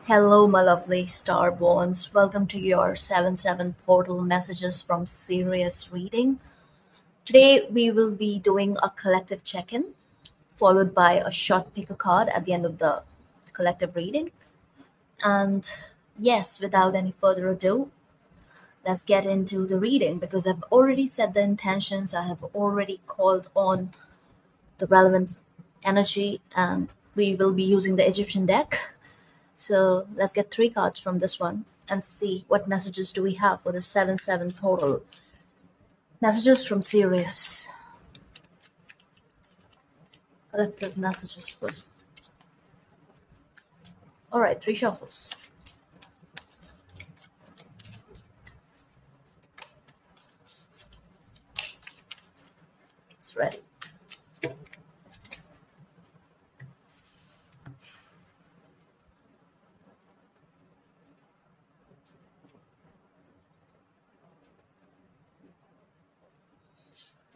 Hello, my lovely starborns. Welcome to your 7-7 portal messages from Sirius reading. Today, we will be doing a collective check in, followed by a short pick a card at the end of the collective reading. And yes, without any further ado, let's get into the reading because I've already set the intentions, I have already called on the relevant energy, and we will be using the Egyptian deck. So let's get three cards from this one and see what messages do we have for the 7-7 total. Messages from Sirius. Collective messages for. Alright, three shuffles. It's ready.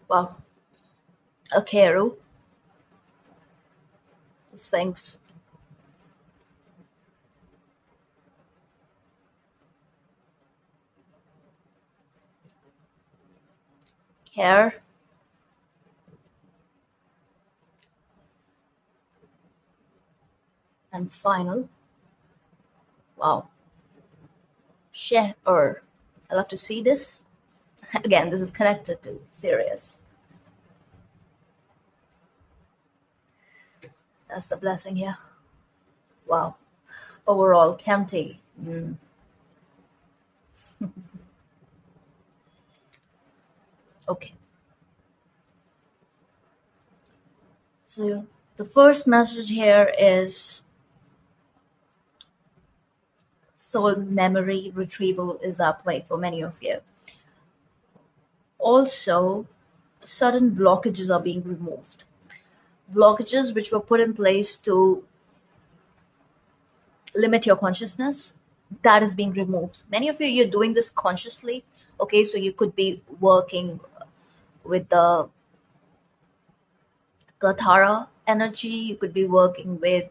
Wow. A Keru. The Sphinx. Care. And final. Wow. Shepherd. I love to see this. Again, this is connected to Sirius. That's the blessing here. Wow. Overall, Kempty. Okay. So the first message here is soul memory retrieval is our play for many of you. Also, sudden blockages are being removed. Blockages which were put in place to limit your consciousness, that is being removed. Many of you, you're doing this consciously. Okay, so you could be working with the Gathara energy, you could be working with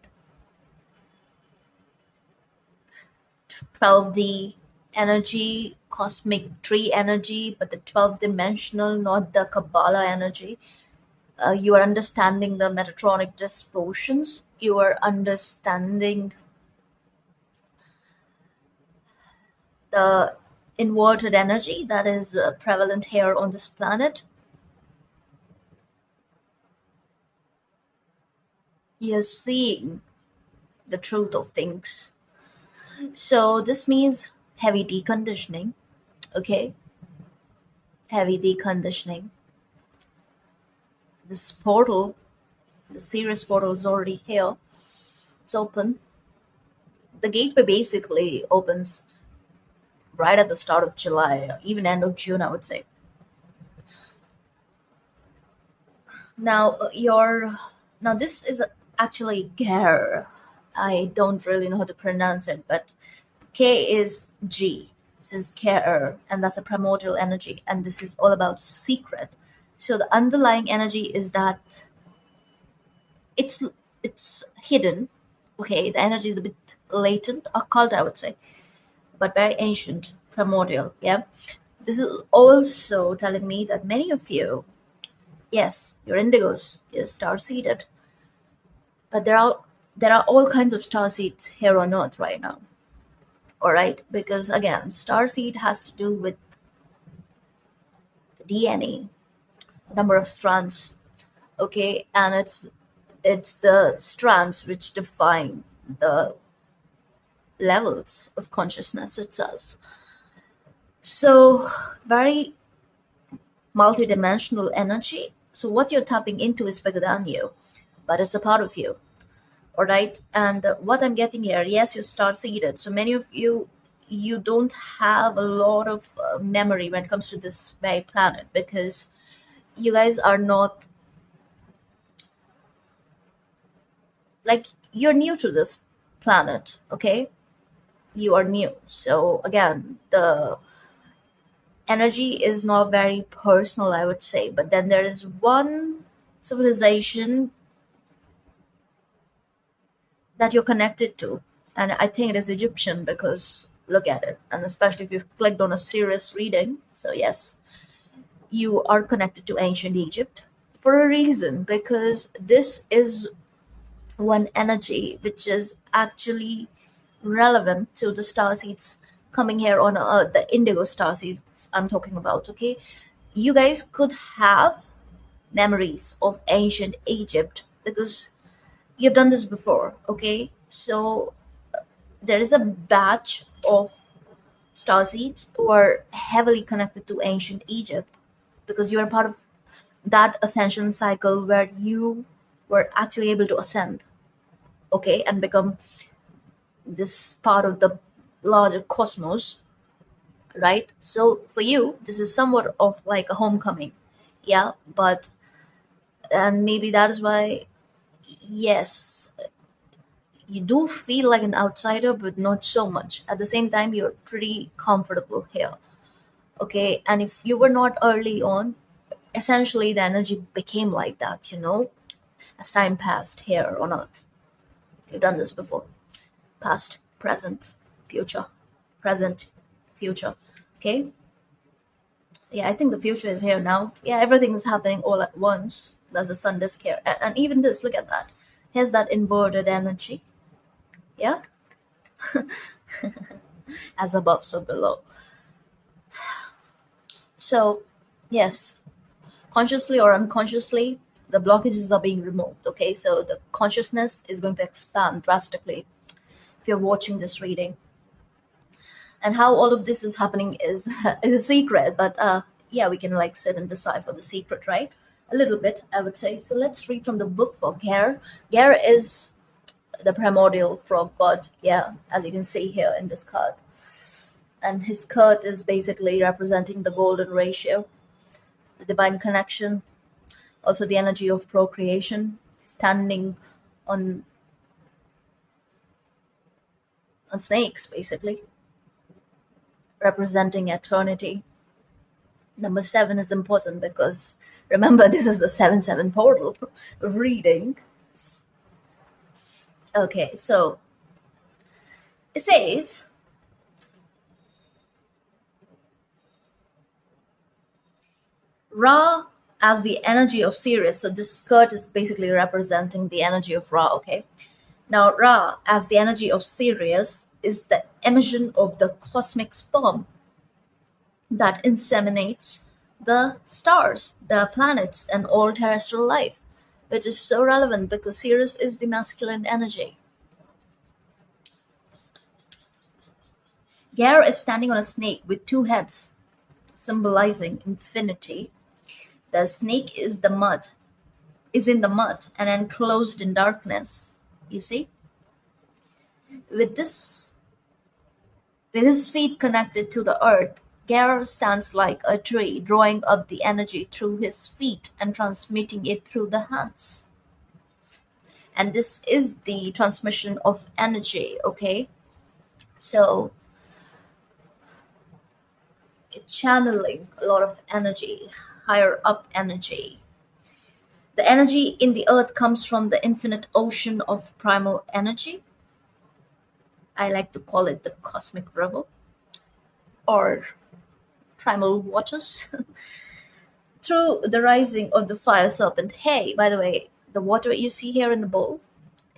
12D energy, cosmic tree energy, but the 12th dimensional, not the Kabbalah energy. You are understanding the Metatronic distortions. You are understanding the inverted energy that is prevalent here on this planet. You're seeing the truth of things. So this means heavy deconditioning. Okay, heavy deconditioning. This portal, the Sirius portal, is already here. It's open. The gateway basically opens right at the start of July, even end of June, I would say. Now this is actually Ger. I don't really know how to pronounce it, but K is G. This is Ger, and that's a primordial energy, and this is all about secret. So the underlying energy is that it's hidden. Okay, the energy is a bit latent, occult, I would say, but very ancient, primordial. Yeah, this is also telling me that many of you, yes, you're indigos, you're star seeded, but there are all kinds of star seeds here on Earth right now. All right, because again, star seed has to do with the DNA, number of strands. Okay, and it's the strands which define the levels of consciousness itself. So very multidimensional energy. So what you're tapping into is bigger than you, but it's a part of you. All right, and what I'm getting here, yes, you're star seeded. So many of you, you don't have a lot of memory when it comes to this very planet because you guys are not, like, you're new to this planet. Okay, you are new. So again, the energy is not very personal, I would say, but then there is one civilization that you're connected to. And I think it is Egyptian because look at it, and especially if you've clicked on a serious reading. So yes, you are connected to ancient Egypt for a reason, because this is one energy which is actually relevant to the star seeds coming here on Earth, the indigo star seeds I'm talking about. Okay, you guys could have memories of ancient Egypt because you've done this before. Okay, so there is a batch of starseeds who are heavily connected to ancient Egypt because you are part of that ascension cycle where you were actually able to ascend, okay, and become this part of the larger cosmos, right? So for you, this is somewhat of like a homecoming, yeah, but and maybe that is why, yes, you do feel like an outsider, but not so much. At the same time, you're pretty comfortable here, okay? And if you were not early on, essentially the energy became like that, as time passed here on Earth. You've done this before. Past, present, future, present, future. Okay? Yeah, I think the future is here now. Yeah, everything is happening all at once. There's a sun disk here. And even this, look at that. Here's that inverted energy. Yeah? As above, so below. So, yes, consciously or unconsciously, the blockages are being removed. Okay, so the consciousness is going to expand drastically if you're watching this reading. And how all of this is happening is is a secret, but yeah, we can like sit and decipher the secret, right? A little bit, I would say. So let's read from the book for Ger. Ger is the primordial frog god, yeah, as you can see here in this card. And his card is basically representing the golden ratio, the divine connection, also the energy of procreation, standing on on snakes, basically representing eternity. Number 7 is important because remember, this is the 7-7 portal reading. Okay, so it says, Ra as the energy of Sirius. So this skirt is basically representing the energy of Ra, okay? Now, Ra as the energy of Sirius is the emission of the cosmic sperm that inseminates the stars, the planets, and all terrestrial life, which is so relevant because Sirius is the masculine energy. Ger is standing on a snake with 2 heads, symbolizing infinity. The snake is in the mud and enclosed in darkness. You see? With this with his feet connected to the earth, Ger stands like a tree, drawing up the energy through his feet and transmitting it through the hands. And this is the transmission of energy, okay? So it's channeling a lot of energy, higher up energy. The energy in the earth comes from the infinite ocean of primal energy. I like to call it the cosmic river or primal waters. Through the rising of the fire serpent. Hey, by the way, the water you see here in the bowl,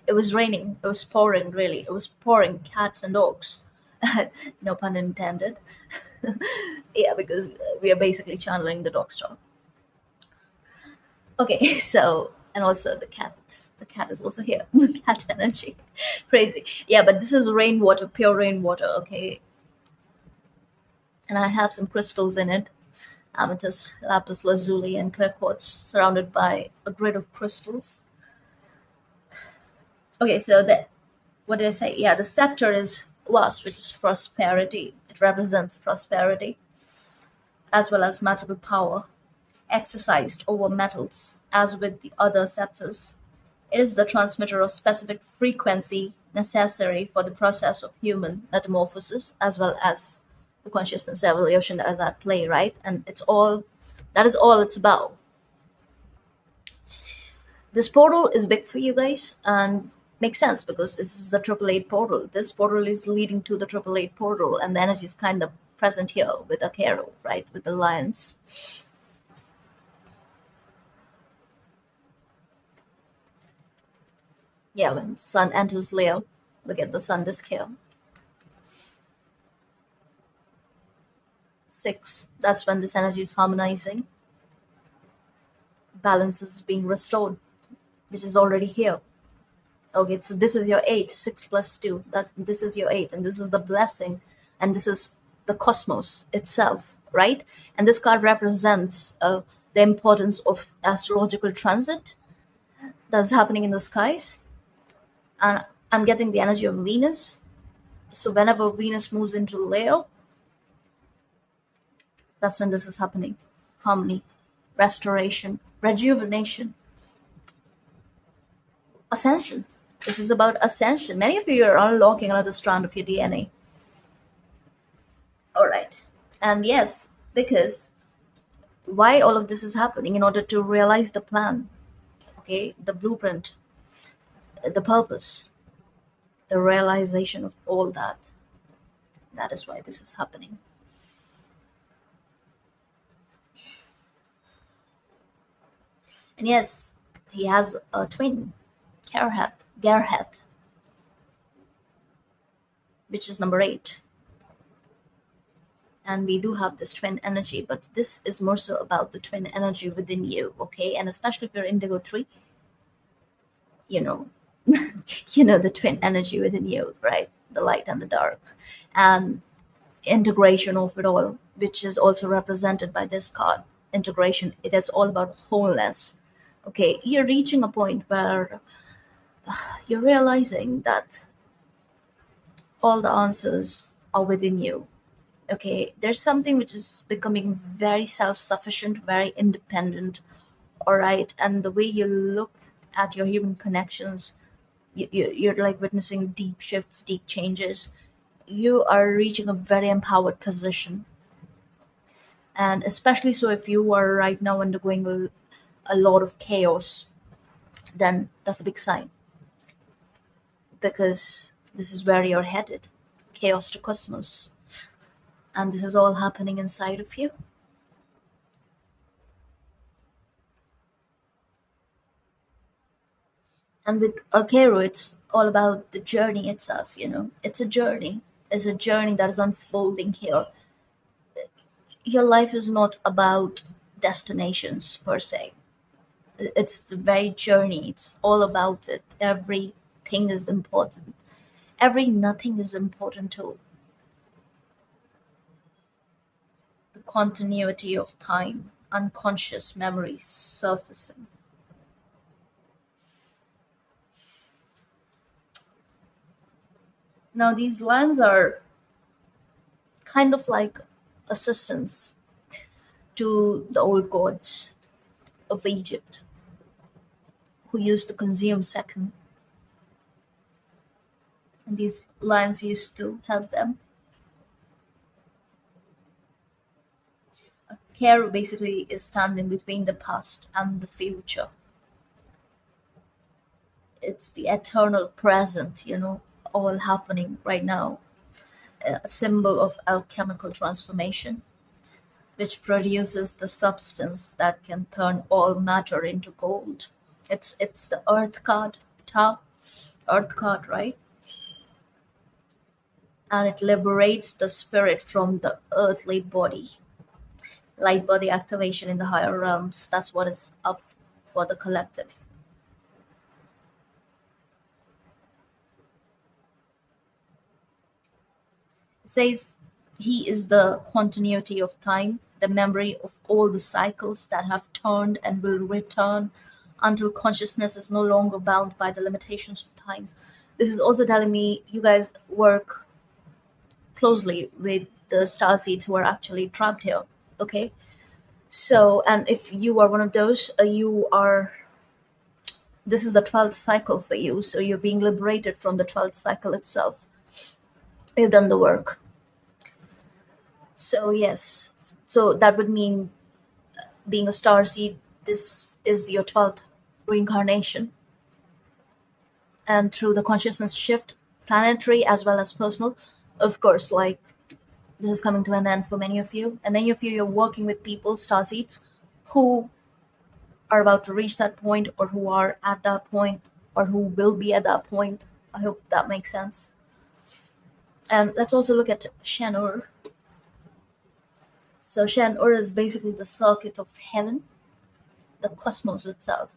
it was raining. It was pouring, really. It was pouring cats and dogs. No pun intended. Yeah, because we are basically channeling the dog star. Okay, so and also the cat. The cat is also here. The cat energy, crazy. Yeah, but this is rainwater, pure rainwater. Okay, and I have some crystals in it: amethyst, lapis lazuli, and clear quartz, surrounded by a grid of crystals. Okay, so the what did I say? Yeah, the scepter is was, which is prosperity. It represents prosperity as well as magical power exercised over metals, as with the other scepters. It is the transmitter of specific frequency necessary for the process of human metamorphosis, as well as the consciousness evolution that is at play, right? And it's all that is all it's about. This portal is big for you guys, and Makes sense because this is the triple eight portal. This portal is leading to the triple eight portal, and the energy is kind of present here with the Akero, right? With the lions. Yeah, when Sun enters Leo, look at the Sun disk here. 6. That's when this energy is harmonizing. Balance is being restored, which is already here. Okay, so this is your 8, 6 plus 2. This is your 8, and this is the blessing, and this is the cosmos itself, right? And this card represents the importance of astrological transit that's happening in the skies. And I'm getting the energy of Venus. So whenever Venus moves into Leo, that's when this is happening. Harmony, restoration, rejuvenation, ascension. This is about ascension. Many of you are unlocking another strand of your DNA. All right. And yes, because why all of this is happening? In order to realize the plan, okay, the blueprint, the purpose, the realization of all that. That is why this is happening. And yes, he has a twin, Gerhard, which is number 8. And we do have this twin energy, but this is more so about the twin energy within you, okay? And especially if you're indigo 3, you know, the twin energy within you, right? The light and the dark. And integration of it all, which is also represented by this card. Integration, it is all about wholeness. Okay, you're reaching a point where you're realizing that all the answers are within you. Okay, there's something which is becoming very self-sufficient, very independent, all right? And the way you look at your human connections, you're like witnessing deep shifts, deep changes. You are reaching a very empowered position. And especially so if you are right now undergoing a lot of chaos, then that's a big sign, because this is where you're headed, chaos to cosmos, and this is all happening inside of you. And with Akero, it's all about the journey itself. It's a journey that is unfolding here. Your life is not about destinations per se. It's the very journey. It's all about it. Everything is important. Every nothing is important too. The continuity of time, unconscious memories surfacing. Now these lines are kind of like assistants to the old gods of Egypt who used to consume second. And these lines used to help them. Care basically is standing between the past and the future. It's the eternal present, all happening right now. A symbol of alchemical transformation, which produces the substance that can turn all matter into gold. It's the earth card, Tau, earth card, right? And it liberates the spirit from the earthly body. Light body activation in the higher realms. That's what is up for the collective. It says he is the continuity of time, the memory of all the cycles that have turned and will return until consciousness is no longer bound by the limitations of time. This is also telling me you guys work closely with the star seeds who are actually trapped here. Okay, so, and if you are one of those, this is the 12th cycle for you, so you're being liberated from the 12th cycle itself. You've done the work. So yes, so that would mean being a star seed, this is your 12th reincarnation. and through the consciousness shift, planetary as well as personal. Of course, like, this is coming to an end for many of you, and many of you, you're working with people, starseeds, who are about to reach that point, or who are at that point, or who will be at that point. I hope that makes sense. And let's also look at Shen-Ur. So Shen-Ur is basically the circuit of heaven, the cosmos itself.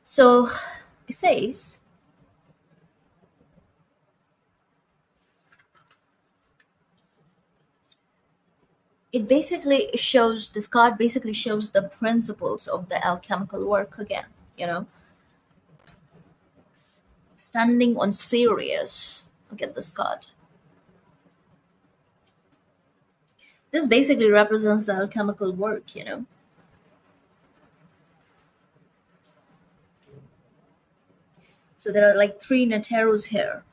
So it says, it basically shows, this card basically shows the principles of the alchemical work again, you know, standing on Sirius. Look at this card. This basically represents the alchemical work, you know. So there are like three Neteros here,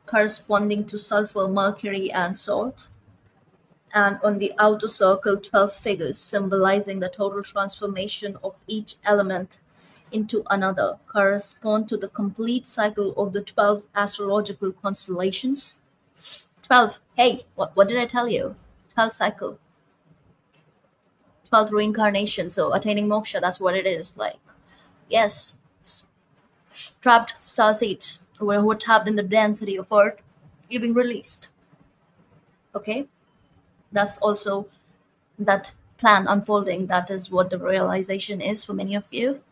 corresponding to sulfur, mercury, and salt. And on the outer circle, 12 figures symbolizing the total transformation of each element into another, correspond to the complete cycle of the 12 astrological constellations. 12, hey, what did I tell you? 12 cycle, 12th reincarnation. So attaining moksha, that's what it is. Like, yes, trapped star seeds who are trapped in the density of earth, you're being released. Okay, that's also that plan unfolding. That is what the realization is for many of you,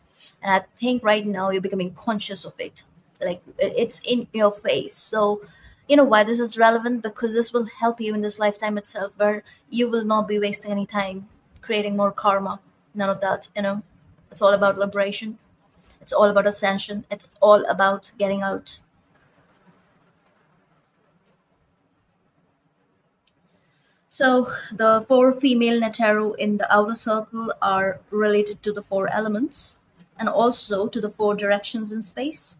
and I think right now you're becoming conscious of it. Like, it's in your face. So you know why this is relevant, because this will help you in this lifetime itself, where you will not be wasting any time creating more karma. None of that, you know. It's all about liberation, it's all about ascension, it's all about getting out. So the four female Netero in the outer circle are related to the four elements and also to the four directions in space.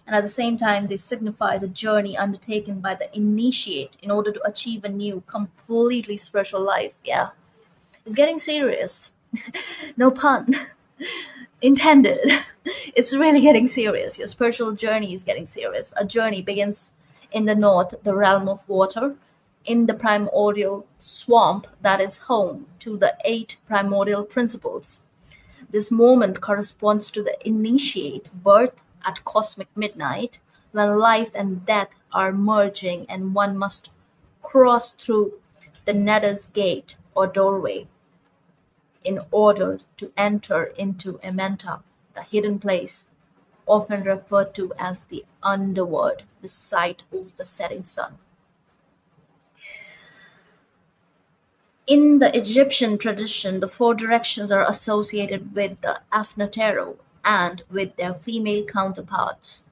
And at the same time, they signify the journey undertaken by the initiate in order to achieve a new, completely spiritual life. Yeah, it's getting serious. No pun intended. It's really getting serious. Your spiritual journey is getting serious. A journey begins in the north, the realm of water, in the primordial swamp that is home to the eight primordial principles. This moment corresponds to the initiate birth at cosmic midnight, when life and death are merging and one must cross through the nether's gate or doorway in order to enter into Ementa, the hidden place, often referred to as the underworld, the site of the setting sun. In the Egyptian tradition, the four directions are associated with the Afnotero and with their female counterparts.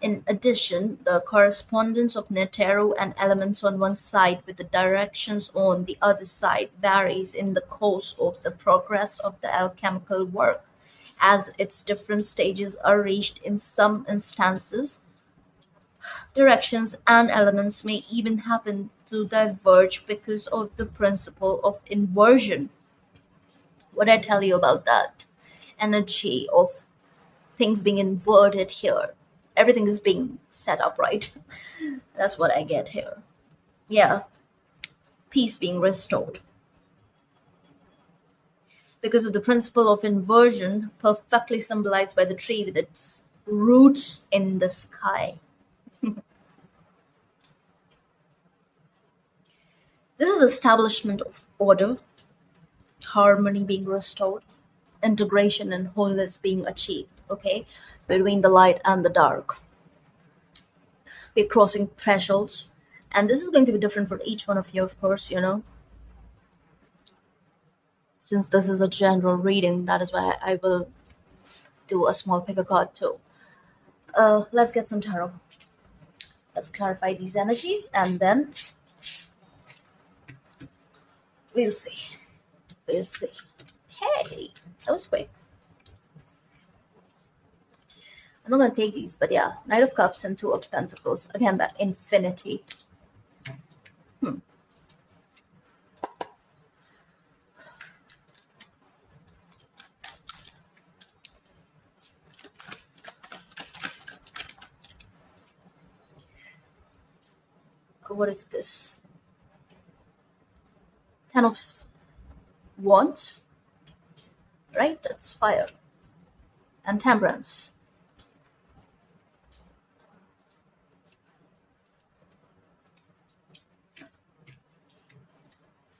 In addition, the correspondence of Netero and elements on one side with the directions on the other side varies in the course of the progress of the alchemical work, as its different stages are reached. In some instances, directions and elements may even happen to diverge because of the principle of inversion. What I tell you about that energy of things being inverted here. Everything is being set up right. That's what I get here. Yeah, peace being restored. Because of the principle of inversion, perfectly symbolized by the tree with its roots in the sky. This is establishment of order, harmony being restored, integration and wholeness being achieved, okay, between the light and the dark. We're crossing thresholds, and this is going to be different for each one of you, of course, you know. Since this is a general reading, that is why I will do a small pick a card too. Let's get some tarot. Let's clarify these energies, and then we'll see. We'll see. Hey, that was quick. I'm not gonna take these, but yeah, Knight of Cups and Two of Pentacles. Again, that infinity. Hmm. What is this? Ten of Wands, right? That's fire. And Temperance.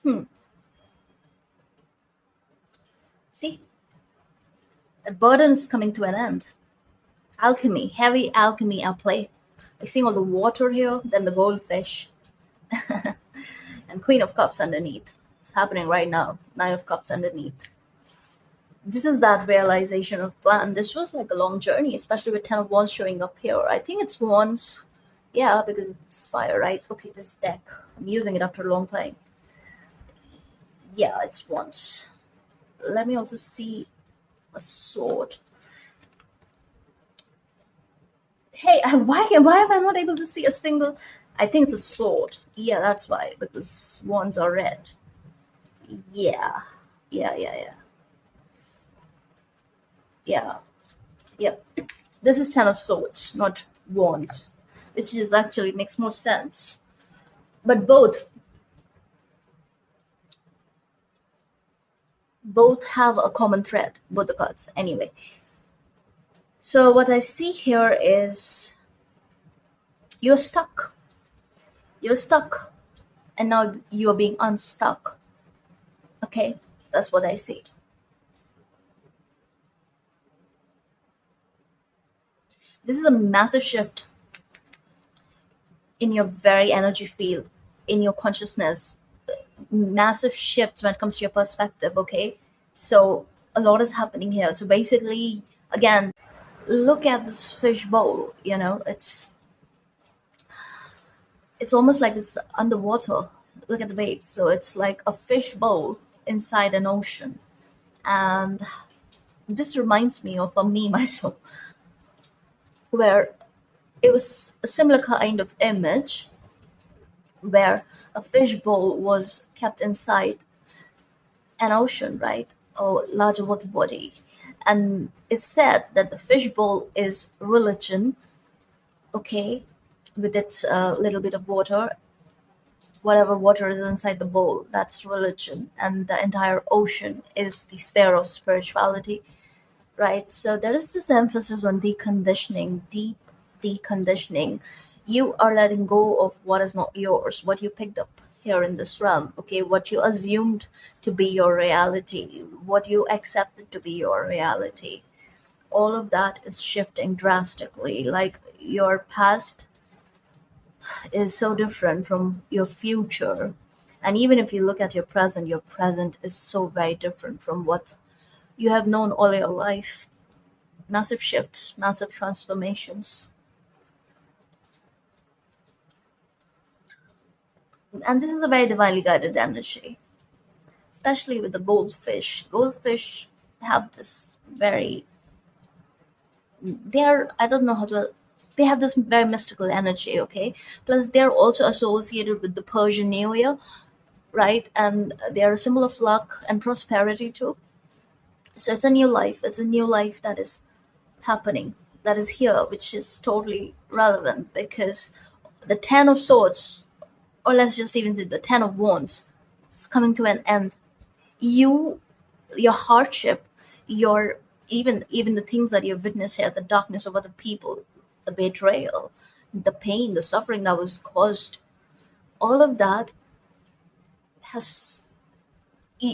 Hmm. See, a burden is coming to an end. Alchemy, heavy alchemy at play. Like seeing all the water here, then the goldfish, and Queen of Cups underneath. It's happening right now. Nine of Cups underneath. This is that realization of plan. This was like a long journey, especially with Ten of Wands showing up here. I think it's Wands. Yeah, because it's fire, right? Okay, this deck. I'm using it after a long time. Yeah, it's Wands. Let me also see a sword. Hey, why am I not able to see a single? I think it's a sword. Yeah, that's why, because wands are red. Yeah, yeah. Yeah, yep. This is Ten of Swords, not Wands, which is actually makes more sense. But both have a common thread, both the cards. Anyway, so what I see here is you're stuck. You're stuck, and now you are being unstuck. Okay, that's what I see. This is a massive shift in your very energy field, in your consciousness, massive shifts when it comes to your perspective. Okay, so a lot is happening here. So basically, again, look at this fish bowl. It's almost like it's underwater. Look at the waves. So it's like a fish bowl inside an ocean. And this reminds me of a meme I saw where it was a similar kind of image where a fish bowl was kept inside an ocean, right? Or larger water body. And it's said that the fish bowl is religion, okay, with its little bit of water. Whatever water is inside the bowl, that's religion. And the entire ocean is the sphere of spirituality, right? So there is this emphasis on deconditioning, deep deconditioning. You are letting go of what is not yours, what you picked up here in this realm, okay? What you assumed to be your reality, what you accepted to be your reality. All of that is shifting drastically. Like your past is so different from your future. And even if you look at your present is so very different from what you have known all your life. Massive shifts, massive transformations. And this is a very divinely guided energy, especially with the goldfish. Goldfish have this very, they're, I don't know how to, they have this very mystical energy, okay? Plus, they're also associated with the Persian New Year, right? And they're a symbol of luck and prosperity too. So it's a new life. It's a new life that is happening, that is here, which is totally relevant because the Ten of Swords, or let's just even say the Ten of Wands, is coming to an end. You, your hardship, your even the things that you've witnessed here, the darkness of other people, the betrayal, the pain, the suffering that was caused, all of that has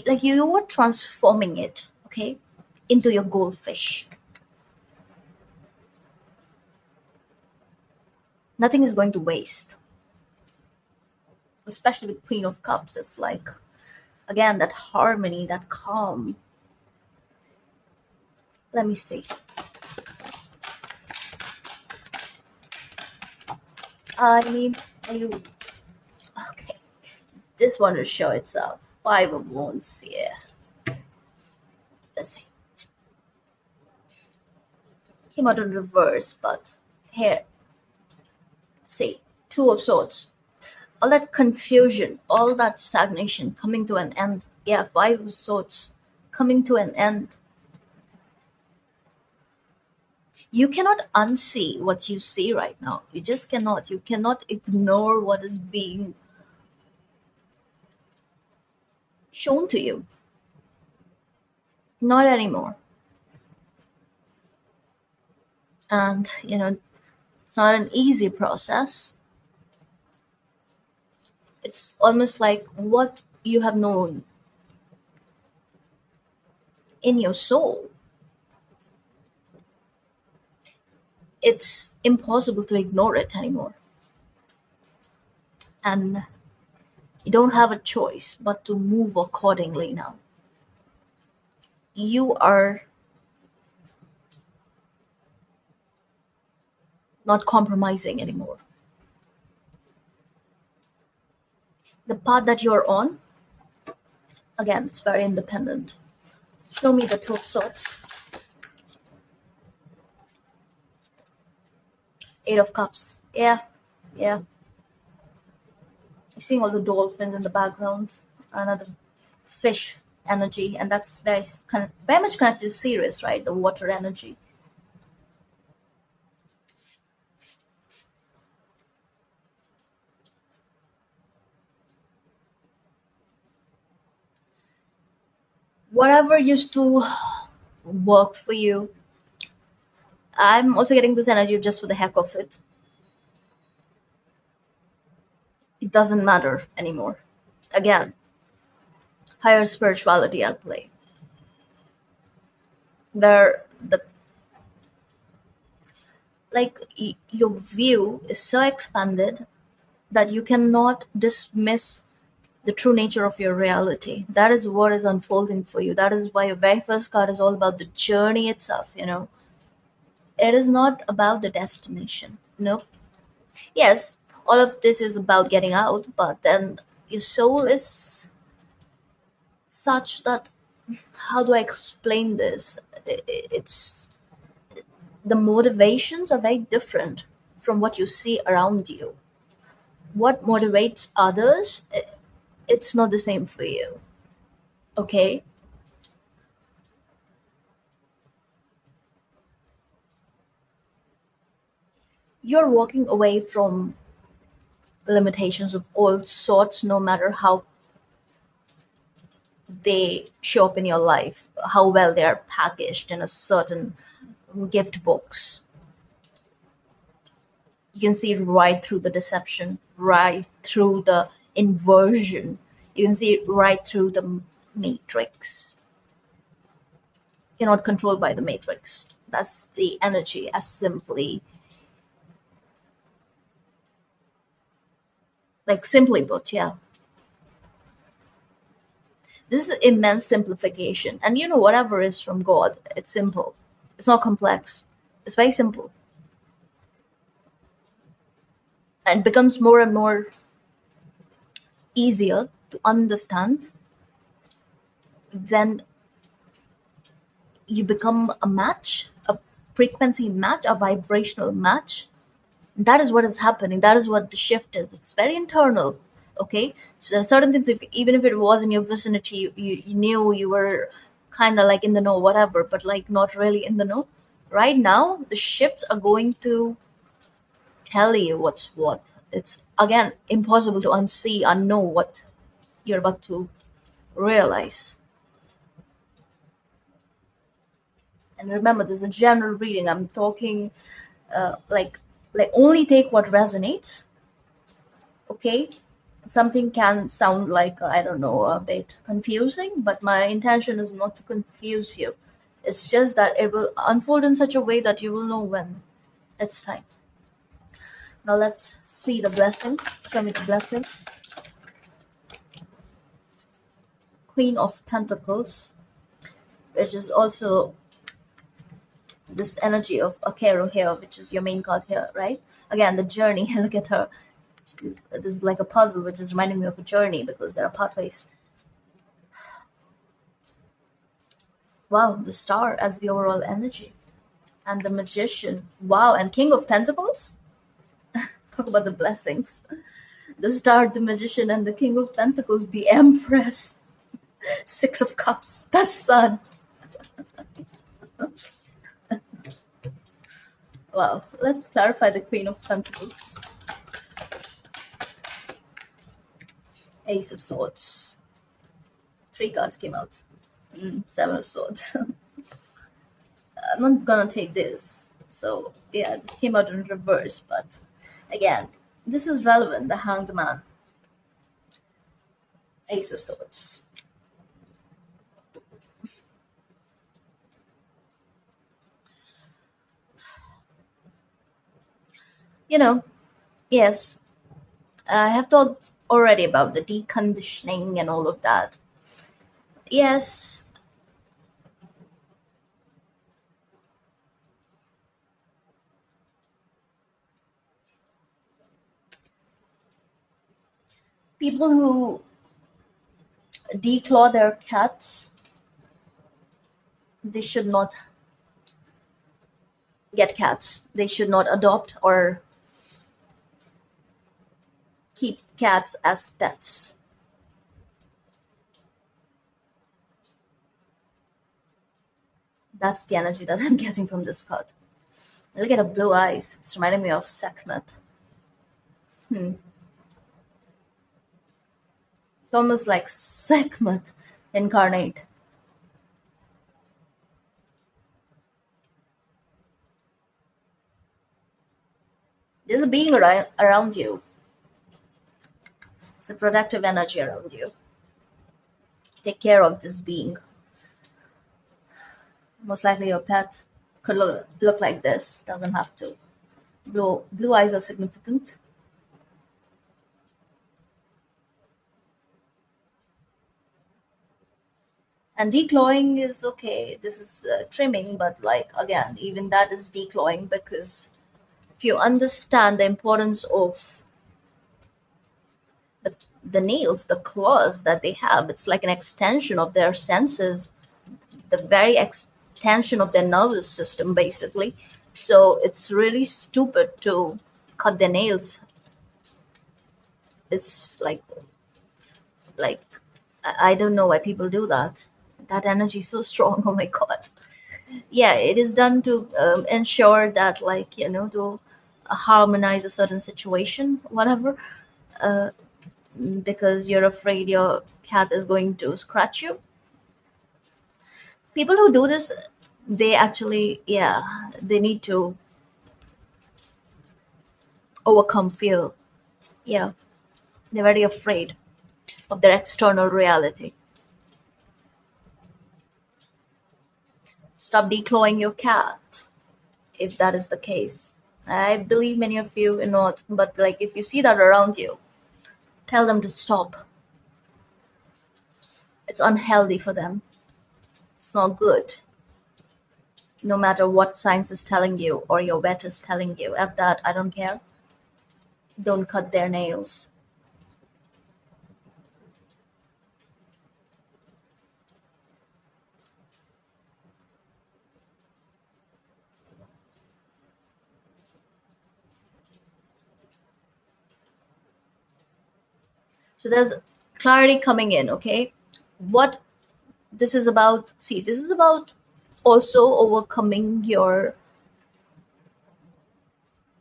like you were transforming it, okay, into your goldfish. Nothing is going to waste, especially with Queen of Cups. It's like again that harmony, that calm. Let me see. I mean, are you okay? This one will show itself. Five of Wands. Yeah. Let's see. Came out in reverse, but here, see, Two of Swords. All that confusion, all that stagnation coming to an end. Yeah, Five of Swords coming to an end. You cannot unsee what you see right now. You just cannot. You cannot ignore what is being shown to you. Not anymore. And, it's not an easy process. It's almost like what you have known in your soul. It's impossible to ignore it anymore. And you don't have a choice but to move accordingly now. You are not compromising anymore. The path that you're on, again, it's very independent. Show me the two of swords. Eight of cups. Yeah, yeah. You're seeing all the dolphins in the background. Another fish energy, and that's very much connected to Sirius, right? The water energy. Whatever used to work for you, I'm also getting this energy just for the heck of it. It doesn't matter anymore. Again, higher spirituality at play, where the your view is so expanded that you cannot dismiss the true nature of your reality. That is what is unfolding for you. That is why your very first card is all about the journey itself. It is not about the destination. No. Yes, all of this is about getting out, but then your soul is such that, how do I explain this? It's the motivations are very different from what you see around you. What motivates others, it's not the same for you. Okay? You're walking away from limitations of all sorts, no matter how they show up in your life, how well they are packaged in a certain gift box. You can see right through the deception, right through the inversion. You can see right through the matrix. You're not controlled by the matrix. That's the energy, as simply, like simply put, yeah. This is immense simplification. And whatever is from God, it's simple. It's not complex. It's very simple. And it becomes more and more easier to understand when you become a match, a frequency match, a vibrational match. That is what is happening. That is what the shift is. It's very internal. Okay, so there are certain things, if even if it was in your vicinity, you knew you were kind of like in the know, whatever, but like not really in the know. Right now the shifts are going to tell you what's what. It's again impossible to unsee, unknow what you're about to realize. And remember, this is a general reading. I'm talking, like only take what resonates. Okay, something can sound like, I don't know, a bit confusing, but my intention is not to confuse you. It's just that it will unfold in such a way that you will know when it's time. Now let's see the blessing. Show me the blessing. Queen of Pentacles, which is also this energy of Akero here, which is your main card here, right? Again, the journey. Look at her. This is like a puzzle, which is reminding me of a journey because there are pathways. Wow, the Star as the overall energy. And the Magician. Wow, and King of Pentacles? Talk about the blessings. The Star, the Magician, and the King of Pentacles, the Empress. Six of Cups, the Sun. Well, let's clarify the Queen of Pentacles. Ace of Swords. Three cards came out. Seven of Swords. I'm not gonna take this. So yeah, this came out in reverse, but again, this is relevant. The Hanged Man, Ace of Swords. You know, yes, I have thought already about the deconditioning and all of that. Yes, people who declaw their cats, they should not get cats. They should not adopt or keep cats as pets. That's the energy that I'm getting from this card. Look at the blue eyes. It's reminding me of Sekhmet. Hmm. It's almost like Sekhmet incarnate. There's a being around you. It's a protective energy around you. Take care of this being. Most likely your pet could look like this. Doesn't have to. Blue eyes are significant. And declawing is okay. This is trimming, but like again, even that is declawing because if you understand the importance of the, the nails, the claws that they have, it's like an extension of their senses, the very extension of their nervous system, basically. So it's really stupid to cut their nails. It's like I don't know why people do that. That energy is so strong. Oh my god. Yeah, it is done to ensure that, like, to harmonize a certain situation, whatever. Uh, because you're afraid your cat is going to scratch you. People who do this, they actually, yeah, they need to overcome fear. Yeah, they're very afraid of their external reality. Stop declawing your cat if that is the case. I believe many of you are not, but like if you see that around you, tell them to stop. It's unhealthy for them. It's not good. No matter what science is telling you or your vet is telling you. F that, I don't care. Don't cut their nails. So there's clarity coming in, okay? What this is about, see, this is about also overcoming your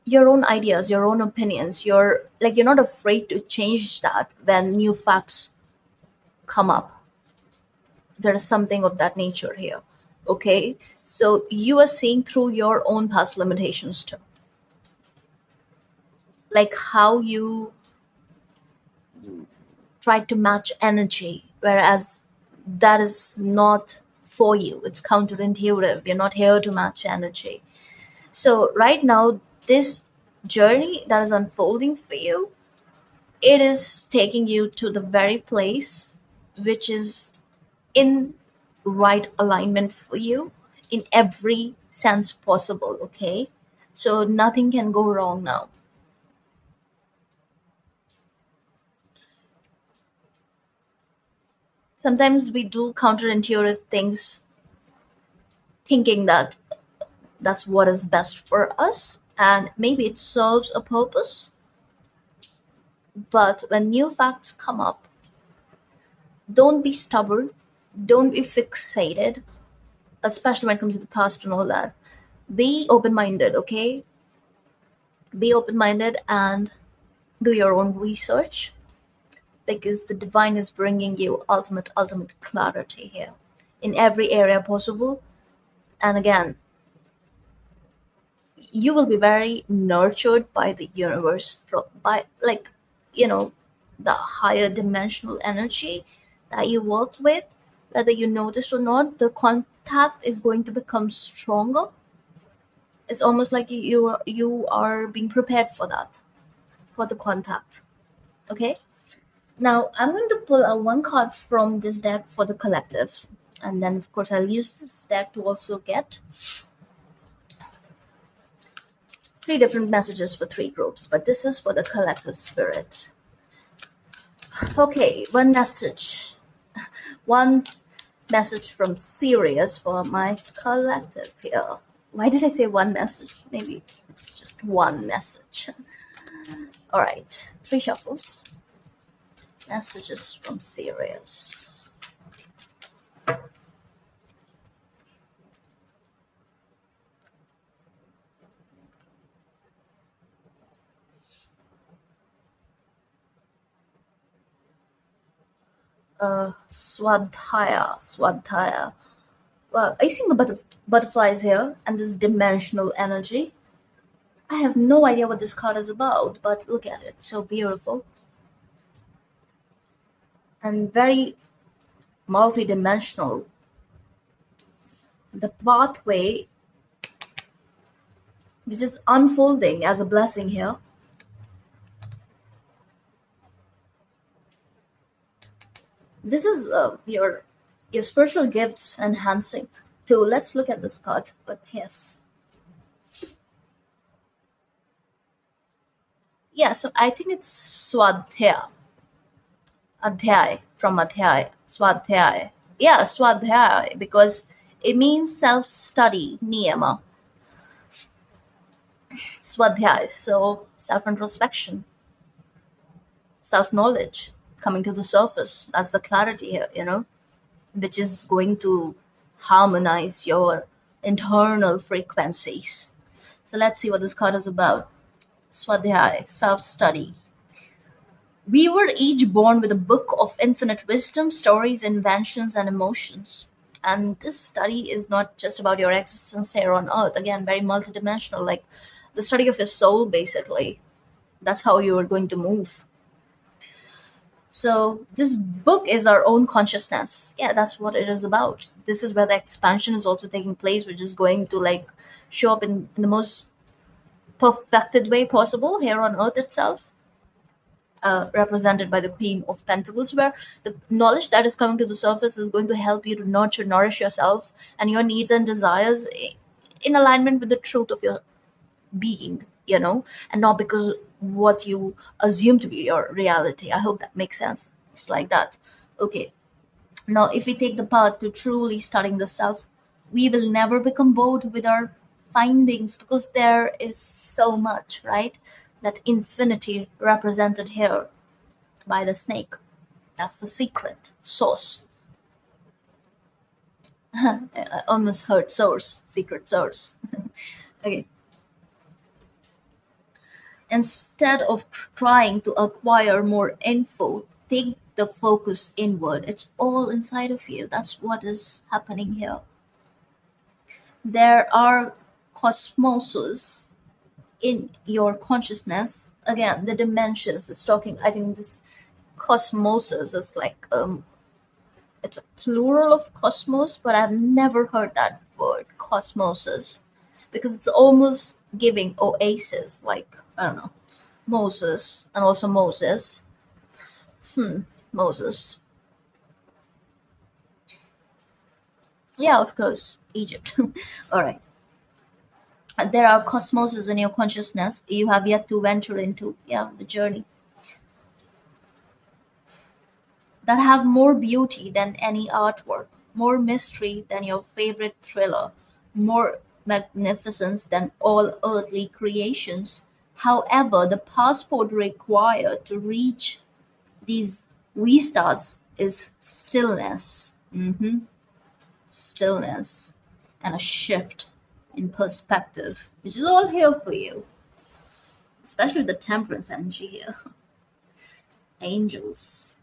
own ideas, your own opinions. You're not afraid to change that when new facts come up. There is something of that nature here. Okay? So you are seeing through your own past limitations too. Like how you try to match energy, whereas that is not for you. It's counterintuitive. You're not here to match energy. So right now, this journey that is unfolding for you, it is taking you to the very place which is in right alignment for you in every sense possible. Okay, so nothing can go wrong now. Sometimes we do counterintuitive things thinking that that's what is best for us, and maybe it serves a purpose. But when new facts come up, don't be stubborn, don't be fixated, especially when it comes to the past and all that. Be open minded, okay? Be open minded and do your own research, because the divine is bringing you ultimate clarity here in every area possible. And again, you will be very nurtured by the universe, by, like, you know the higher dimensional energy that you work with. Whether you notice or not, the contact is going to become stronger. It's almost like you are being prepared for that, for the contact. Okay. Now I'm going to pull out one card from this deck for the collective, and then of course I'll use this deck to also get three different messages for three groups, but this is for the collective spirit. Okay, one message from Sirius for my collective here. Why did I say one message? Maybe it's just one message. All right, three shuffles. Messages from Sirius. Swadhyaya. Well, I see the butterflies here and this dimensional energy. I have no idea what this card is about, but look at it. So beautiful and very multidimensional. The pathway which is unfolding as a blessing here. This is your spiritual gifts enhancing too. Let's look at this card. But yes, yeah. So I think it's Swadhyaya, Adhyay from Adhyay, Swadhyay. Yeah, Swadhyay, because it means self-study, niyama, Swadhyay. So self-introspection, self-knowledge coming to the surface. That's the clarity here, which is going to harmonize your internal frequencies. So let's see what this card is about. Swadhyay, self study. We were each born with a book of infinite wisdom, stories, inventions, and emotions. And this study is not just about your existence here on earth. Again, very multidimensional, like the study of your soul, basically. That's how you are going to move. So this book is our own consciousness. Yeah, that's what it is about. This is where the expansion is also taking place, which is going to like show up in the most perfected way possible here on earth itself, represented by the Queen of Pentacles, where the knowledge that is coming to the surface is going to help you to nourish yourself and your needs and desires in alignment with the truth of your being, and not because what you assume to be your reality. I hope that makes sense. It's like that. Okay. Now, if we take the path to truly studying the self, we will never become bored with our findings, because there is so much, right? That infinity represented here by the snake. That's the secret source. I almost heard source, secret source. Okay. Instead of trying to acquire more info, take the focus inward. It's all inside of you. That's what is happening here. There are cosmoses in your consciousness. Again, the dimensions is talking. I think this cosmoses is like it's a plural of cosmos, but I've never heard that word cosmoses, because it's almost giving oasis, like, I don't know, Moses, and also Moses. Moses. Yeah, of course, Egypt. All right. There are cosmoses in your consciousness you have yet to venture into. Yeah, the journey that have more beauty than any artwork, more mystery than your favorite thriller, more magnificence than all earthly creations. However, the passport required to reach these vistas is stillness. Stillness and a shift in perspective, which is all here for you, especially the temperance energy here. Angels.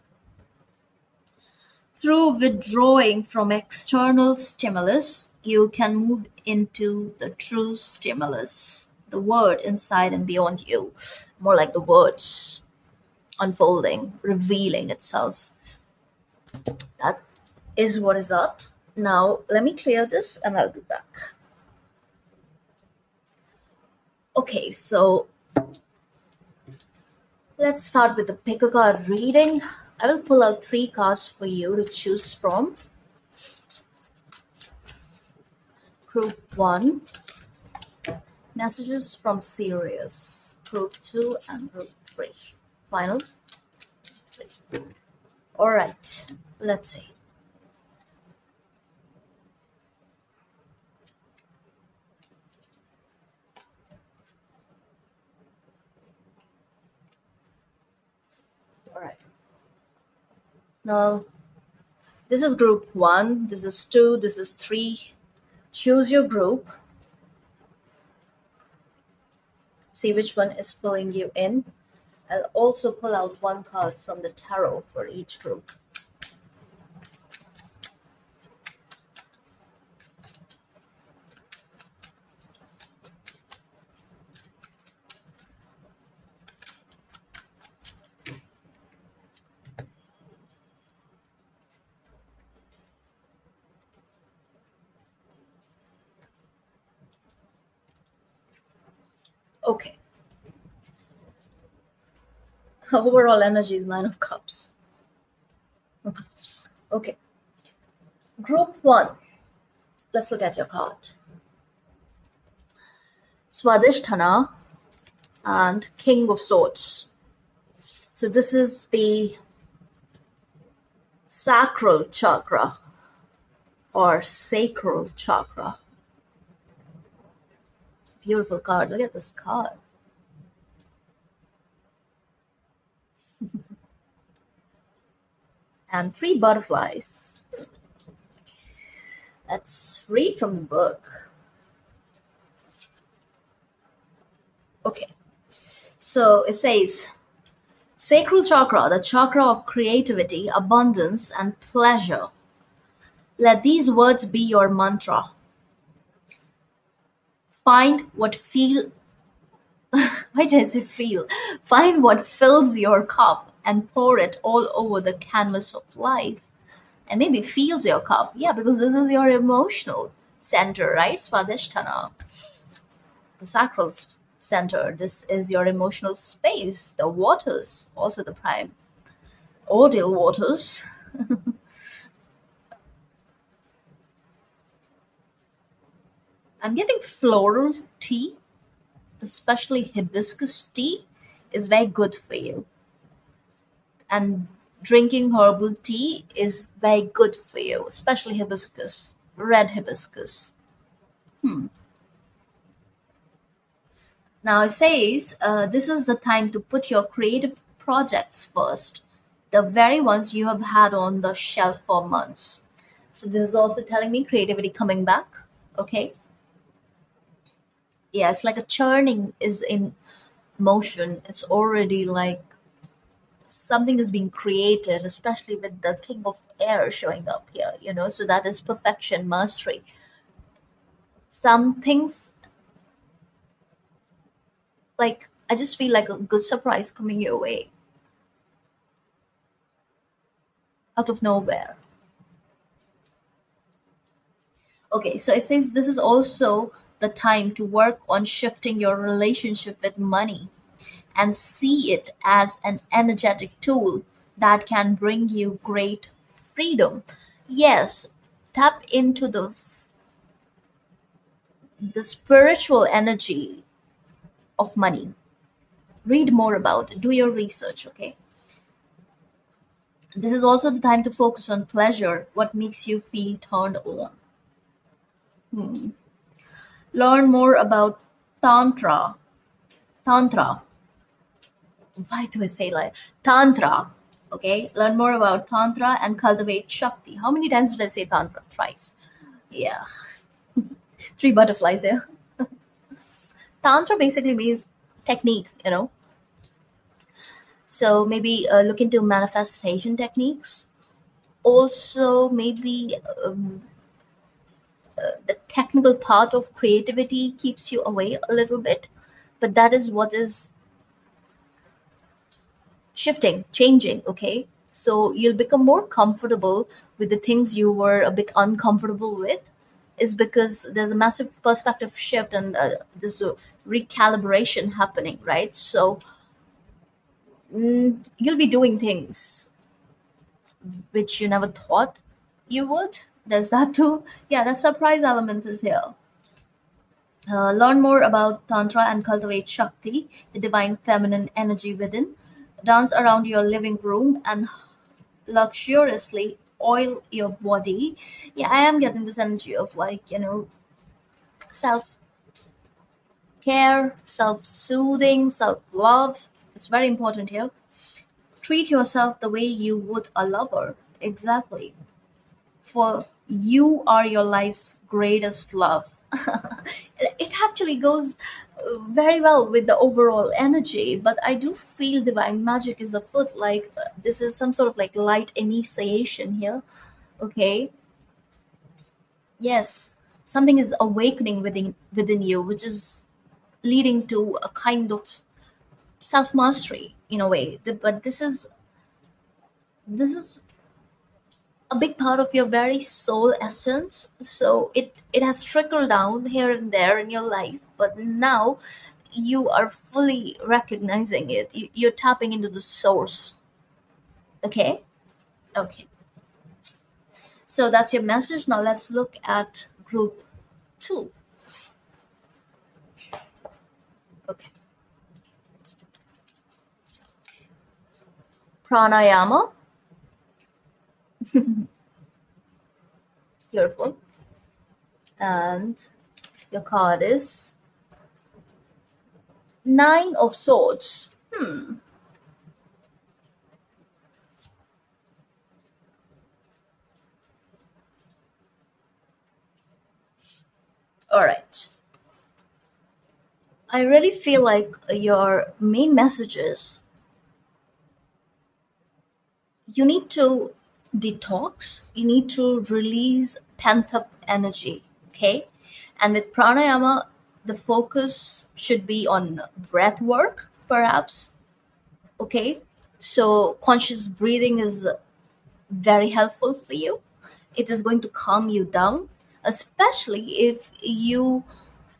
Through withdrawing from external stimulus, you can move into the true stimulus, the word inside and beyond you. More like the words unfolding, revealing itself. That is what is up. Now, let me clear this and I'll be back. Okay, so let's start with the pick a card reading. I will pull out 3 cards for you to choose from. Group 1, messages from Sirius. Group 2 and Group 3. Final 3. All right, let's see. All right. Now, this is group 1, this is 2, this is 3. Choose your group. See which one is pulling you in. I'll also pull out 1 card from the tarot for each group. Okay. Overall energy is 9 of Cups. Okay. Group 1. Let's look at your card. Swadhisthana and King of Swords. So this is the sacral chakra or sacral chakra. Beautiful card. Look at this card. And 3 butterflies. Let's read from the book. Okay. So it says, sacral chakra, the chakra of creativity, abundance, and pleasure. Let these words be your mantra. Find what why did I say feel? Find what fills your cup and pour it all over the canvas of life. And maybe fills your cup. Yeah, because this is your emotional center, right? Swadhisthana. The sacral center. This is your emotional space. The waters, also the prime ordeal waters. I'm getting floral tea, especially hibiscus tea, is very good for you. And drinking herbal tea is very good for you, especially hibiscus, red hibiscus. Now it says this is the time to put your creative projects first, the very ones you have had on the shelf for months. So this is also telling me creativity coming back. Okay. Yeah, it's like a churning is in motion. It's already like something is being created, especially with the King of Air showing up here, so that is perfection, mastery. Some things, like, I just feel like a good surprise coming your way out of nowhere. Okay, so it says this is also the time to work on shifting your relationship with money and see it as an energetic tool that can bring you great freedom. Yes, tap into the spiritual energy of money. Read more about it. Do your research, okay? This is also the time to focus on pleasure, what makes you feel turned on. Hmm. Learn more about Tantra. Tantra. Why do I say like Tantra? Okay, learn more about Tantra and cultivate Shakti. How many times did I say Tantra? Twice. Yeah. Three butterflies here. Tantra basically means technique, you know. So maybe look into manifestation techniques. Also, maybe the technical part of creativity keeps you away a little bit, but that is what is shifting, changing, okay? So you'll become more comfortable with the things you were a bit uncomfortable with, is because there's a massive perspective shift and this recalibration happening, right? So you'll be doing things which you never thought you would. There's that too. Yeah, that surprise element is here. Learn more about Tantra and cultivate Shakti, the divine feminine energy within. Dance around your living room and luxuriously oil your body. Yeah, I am getting this energy of like, self care, self soothing, self love. It's very important here. Treat yourself the way you would a lover. Exactly. For you are your life's greatest love. It actually goes very well with the overall energy, but I do feel divine magic is afoot. Like this is some sort of like light initiation here. Okay, yes, something is awakening within you, which is leading to a kind of self mastery in a way. But this is a big part of your very soul essence, so it has trickled down here and there in your life, but now you are fully recognizing it. You're tapping into the source. Okay. Okay, so that's your message. Now let's look at group two. Okay, pranayama. Beautiful. And your card is nine of swords. All right, I really feel like your main message is you need to detox, you need to release pent up energy, okay? And with pranayama, the focus should be on breath work, perhaps, okay? So, conscious breathing is very helpful for you. It is going to calm you down, especially if you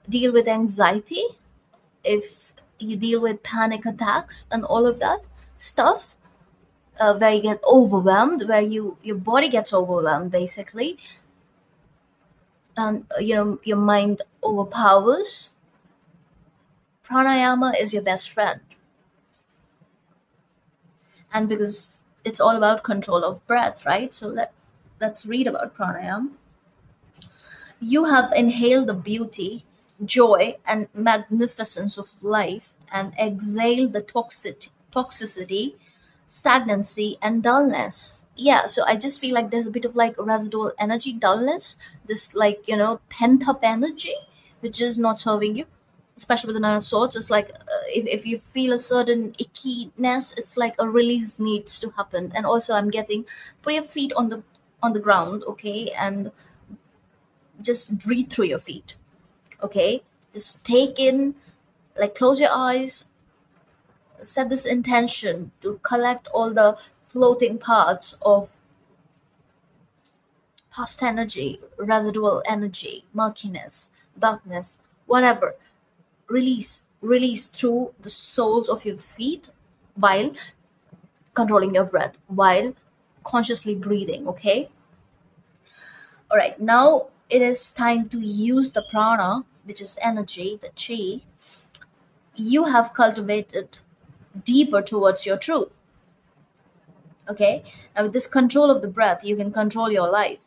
deal with anxiety, if you deal with panic attacks and all of that stuff, where you get overwhelmed, where your body gets overwhelmed basically, and your mind overpowers. Pranayama is your best friend, and because it's all about control of breath, right? So let's read about pranayama. You have inhaled the beauty, joy, and magnificence of life and exhaled the toxicity, stagnancy, and dullness. Yeah, so I just feel like there's a bit of like residual energy dullness, this like, pent up energy, which is not serving you, especially with the Nine of Swords. It's like if you feel a certain ickiness, it's like a release needs to happen. And also, I'm getting put your feet on the ground, okay, and just breathe through your feet, okay? Just take in, like, close your eyes, set this intention to collect all the floating parts of past energy, residual energy, murkiness, darkness, whatever. Release through the soles of your feet while controlling your breath, while consciously breathing, okay? All right, now it is time to use the prana, which is energy, the chi you have cultivated deeper towards your truth. Okay, now with this control of the breath, you can control your life.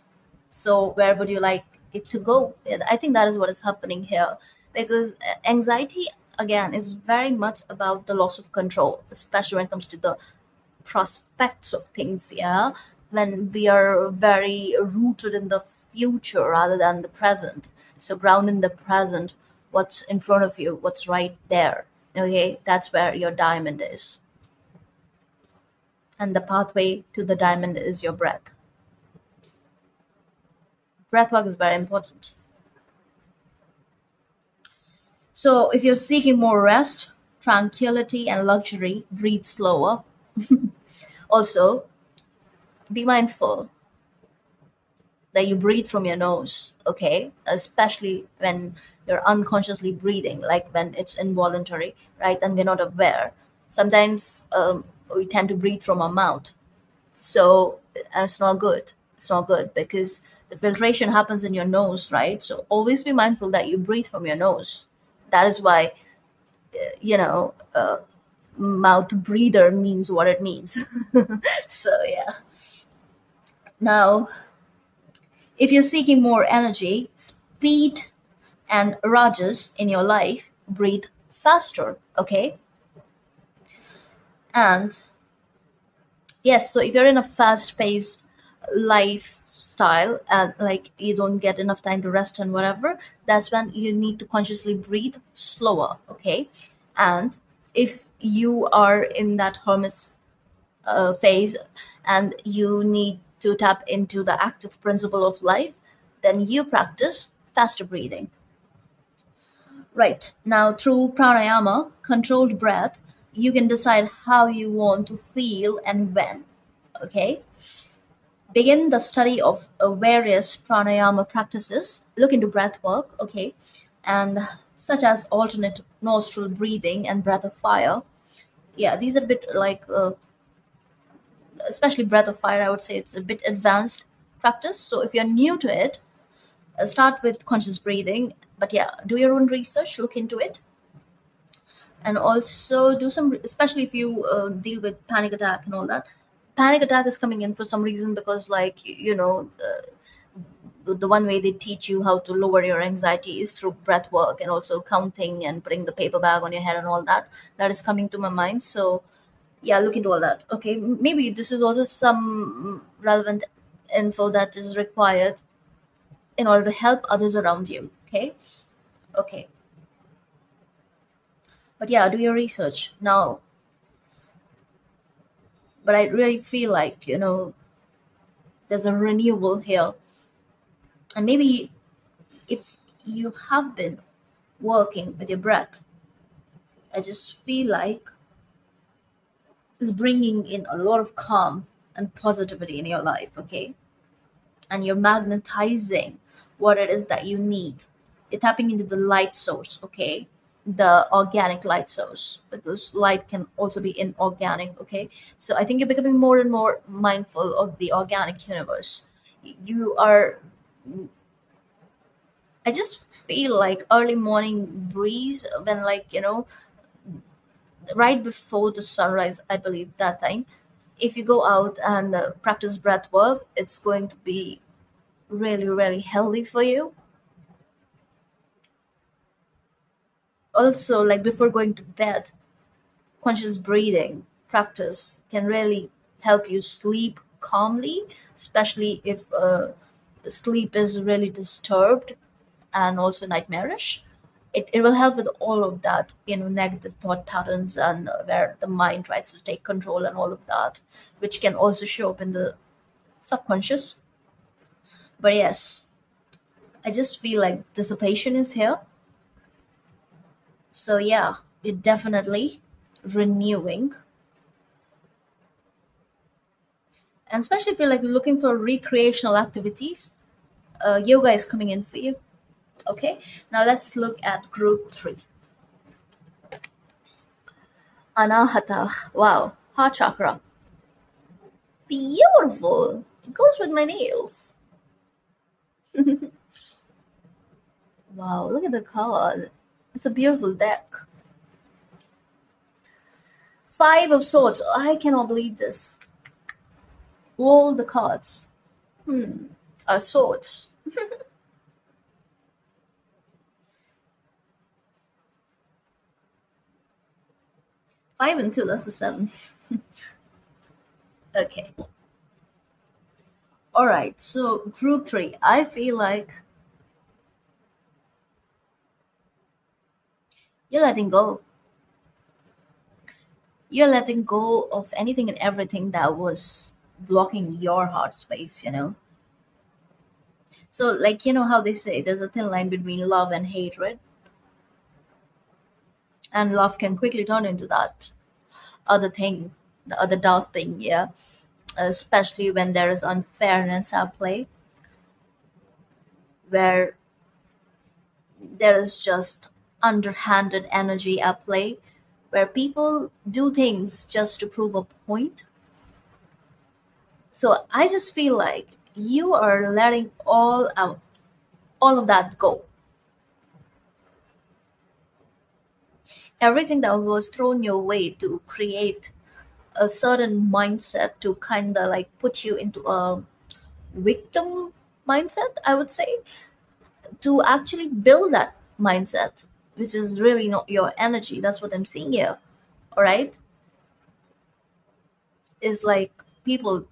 So where would you like it to go? I think that is what is happening here, because anxiety again is very much about the loss of control, especially when it comes to the prospects of things. Yeah, when we are very rooted in the future rather than the present. So ground in the present, what's in front of you, what's right there. Okay, that's where your diamond is. And the pathway to the diamond is your breath. Breath work is very important. So if you're seeking more rest, tranquility, and luxury, breathe slower. Also, be mindful that you breathe from your nose, okay? Especially when you're unconsciously breathing, like when it's involuntary, right? And we're not aware. Sometimes we tend to breathe from our mouth. So it's not good. It's not good because the filtration happens in your nose, right? So always be mindful that you breathe from your nose. That is why, you know, mouth breather means what it means. So, yeah. Now, if you're seeking more energy, speed, and rajas in your life, breathe faster, okay? And yes, so if you're in a fast-paced lifestyle and like you don't get enough time to rest and whatever, that's when you need to consciously breathe slower, okay? And if you are in that hermit phase and you need to tap into the active principle of life, then you practice faster breathing. Right. Now, through pranayama, controlled breath, you can decide how you want to feel and when. Okay. Begin the study of various pranayama practices. Look into breath work. Okay. And such as alternate nostril breathing and breath of fire. Yeah, these are a bit like, especially breath of fire, I would say it's a bit advanced practice. So if you're new to it, start with conscious breathing. But yeah, do your own research, look into it, and also do some, especially if you deal with panic attack and all that. Panic attack is coming in for some reason because, like, the one way they teach you how to lower your anxiety is through breath work and also counting and putting the paper bag on your head and all that. That is coming to my mind. So yeah, look into all that. Okay, maybe this is also some relevant info that is required in order to help others around you. Okay. Okay. But yeah, do your research now. But I really feel like, there's a renewal here. And maybe if you have been working with your breath, I just feel like it's bringing in a lot of calm and positivity in your life, okay? And you're magnetizing what it is that you need. You're tapping into the light source, okay? The organic light source, because light can also be inorganic, okay? So I think you're becoming more and more mindful of the organic universe. You are, I just feel like early morning breeze when, like, right before the sunrise, I believe that time. If you go out and practice breath work, it's going to be really, really healthy for you. Also, like before going to bed, conscious breathing practice can really help you sleep calmly, especially if sleep is really disturbed and also nightmarish. It will help with all of that, negative thought patterns and where the mind tries to take control and all of that, which can also show up in the subconscious. But yes, I just feel like dissipation is here. So yeah, it definitely renewing. And especially if you're like looking for recreational activities, yoga is coming in for you. Okay, now let's look at group three. Anahata. Wow, heart chakra. Beautiful. It goes with my nails. Wow, look at the card. It's a beautiful deck. Five of Swords. I cannot believe this. All the cards are swords. Five and two, that's a seven. Okay. All right, so group three, I feel like you're letting go. You're letting go of anything and everything that was blocking your heart space, you know? So, like, you know how they say there's a thin line between love and hatred, and love can quickly turn into that other thing, the other dark thing, yeah? Especially when there is unfairness at play, where there is just underhanded energy at play, where people do things just to prove a point. So I just feel like you are letting all of that go. Everything that was thrown your way to create a certain mindset to kind of like put you into a victim mindset, I would say, to actually build that mindset, which is really not your energy. That's what I'm seeing here. All right, is like people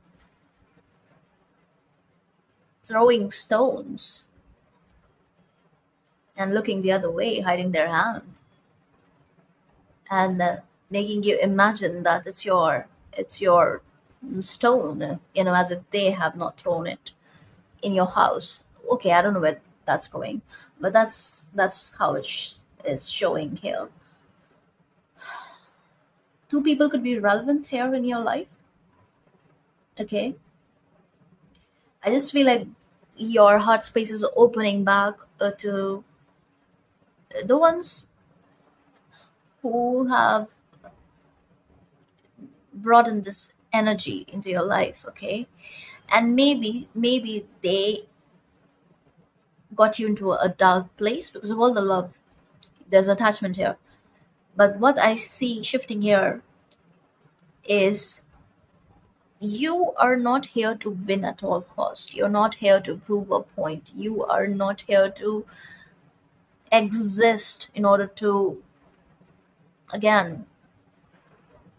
throwing stones and looking the other way, hiding their hand, and making you imagine that it's your stone, you know, as if they have not thrown it in your house. Okay, I don't know where that's going, but that's how is showing here. Two people could be relevant here in your life. Okay, I just feel like your heart space is opening back to the ones who have brought in this energy into your life. Okay, and maybe they got you into a dark place because of all the love. There's attachment here, but what I see shifting here is you are not here to win at all cost. You're not here to prove a point. You are not here to exist in order to, again,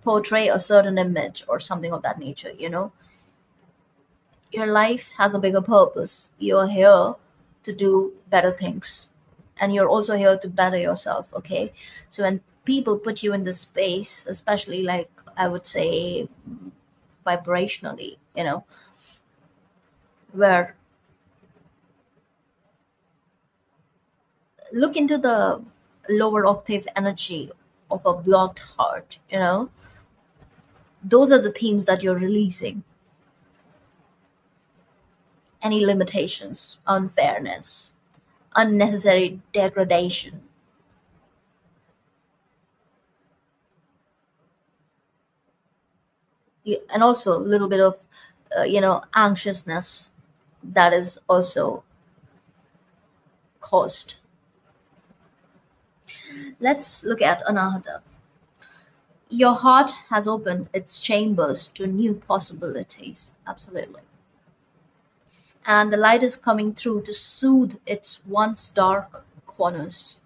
portray a certain image or something of that nature, you know. Your life has a bigger purpose. You're here to do better things, and you're also here to better yourself. Okay, so when people put you in this space, especially like I would say vibrationally, you know, where look into the lower octave energy of a blocked heart, you know, those are the themes that you're releasing. Any limitations, unfairness, unnecessary degradation, and also a little bit of anxiousness that is also caused. Let's look at another. Your heart has opened its chambers to new possibilities, absolutely, and the light is coming through to soothe its once dark corners.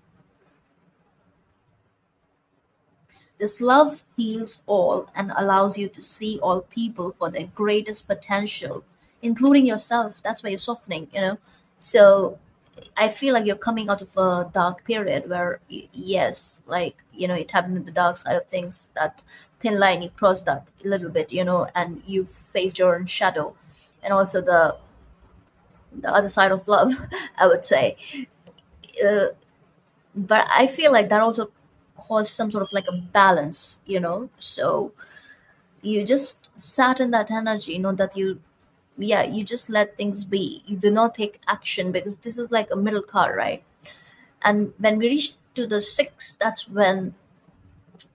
This love heals all and allows you to see all people for their greatest potential, including yourself. That's why you're softening, you know. So I feel like you're coming out of a dark period where, yes, like, you know, it happened in the dark side of things, that thin line, you crossed that a little bit, you know, and you faced your own shadow. And also the other side of love, I would say. Uh, but I feel like that also caused some sort of like a balance, you know. So you just sat in that energy, you know, that you, yeah, you just let things be. You do not take action because this is like a middle card, right? And when we reach to the six, that's when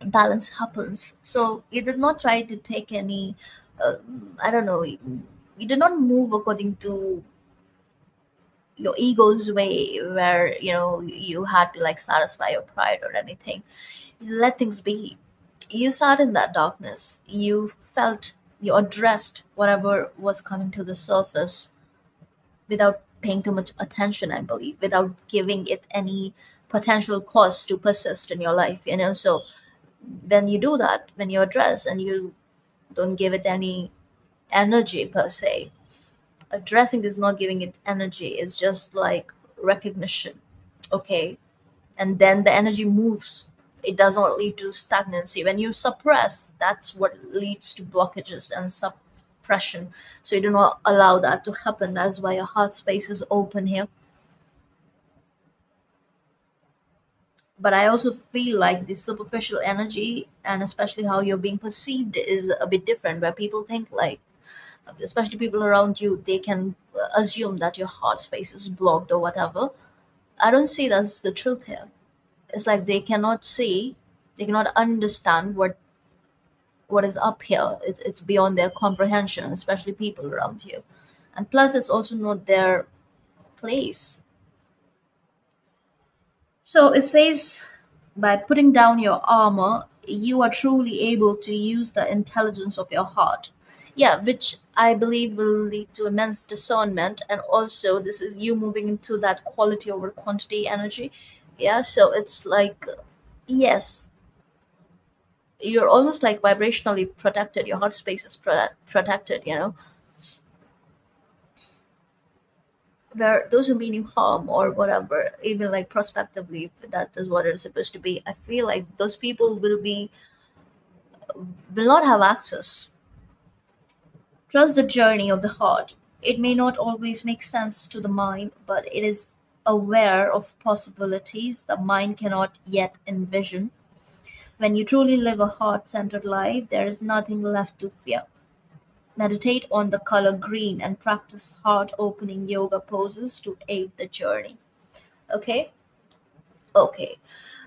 balance happens. So you did not try to take any, uh, I don't know, you did not move according to your ego's way, where you know you had to like satisfy your pride or anything. You let things be. You sat in that darkness. You felt, you addressed whatever was coming to the surface without paying too much attention, I believe, without giving it any potential cause to persist in your life, you know. So when you do that, when you address and you don't give it any energy per se, Addressing is not giving it energy, it's just like recognition. Okay. And then the energy moves. It does not lead to stagnancy. When you suppress, that's what leads to blockages and suppression. So you do not allow that to happen. That's why your heart space is open here. But I also feel like the superficial energy, and especially how you're being perceived, is a bit different, where people think like, especially people around you, they can assume that your heart space is blocked or whatever. I don't see that's the truth here. It's like they cannot see, they cannot understand what is up here. It's beyond their comprehension, especially people around you. And plus, it's also not their place. So it says, by putting down your armor, you are truly able to use the intelligence of your heart. Yeah, which I believe will lead to immense discernment. And also, this is you moving into that quality over quantity energy. Yeah, so it's like, yes, you're almost like vibrationally protected. Your heart space is protected, where those who mean you harm or whatever, even like prospectively, if that is what it's supposed to be, I feel like those people will not have access. Trust the journey of the heart. It may not always make sense to the mind, but it is aware of possibilities the mind cannot yet envision. When you truly live a heart centered life, there is nothing left to fear. Meditate on the color green and practice heart opening yoga poses to aid the journey. Okay? Okay.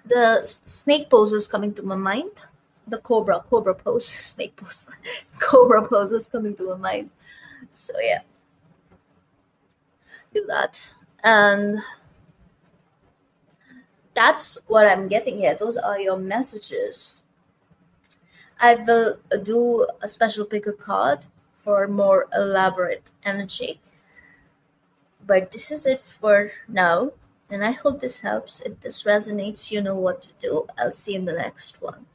The snake pose is coming to my mind. The cobra pose, snake pose, cobra pose is coming to my mind. So yeah, do that. And that's what I'm getting here. Those are your messages. I will do a special picker card for more elaborate energy. But this is it for now. And I hope this helps. If this resonates, you know what to do. I'll see you in the next one.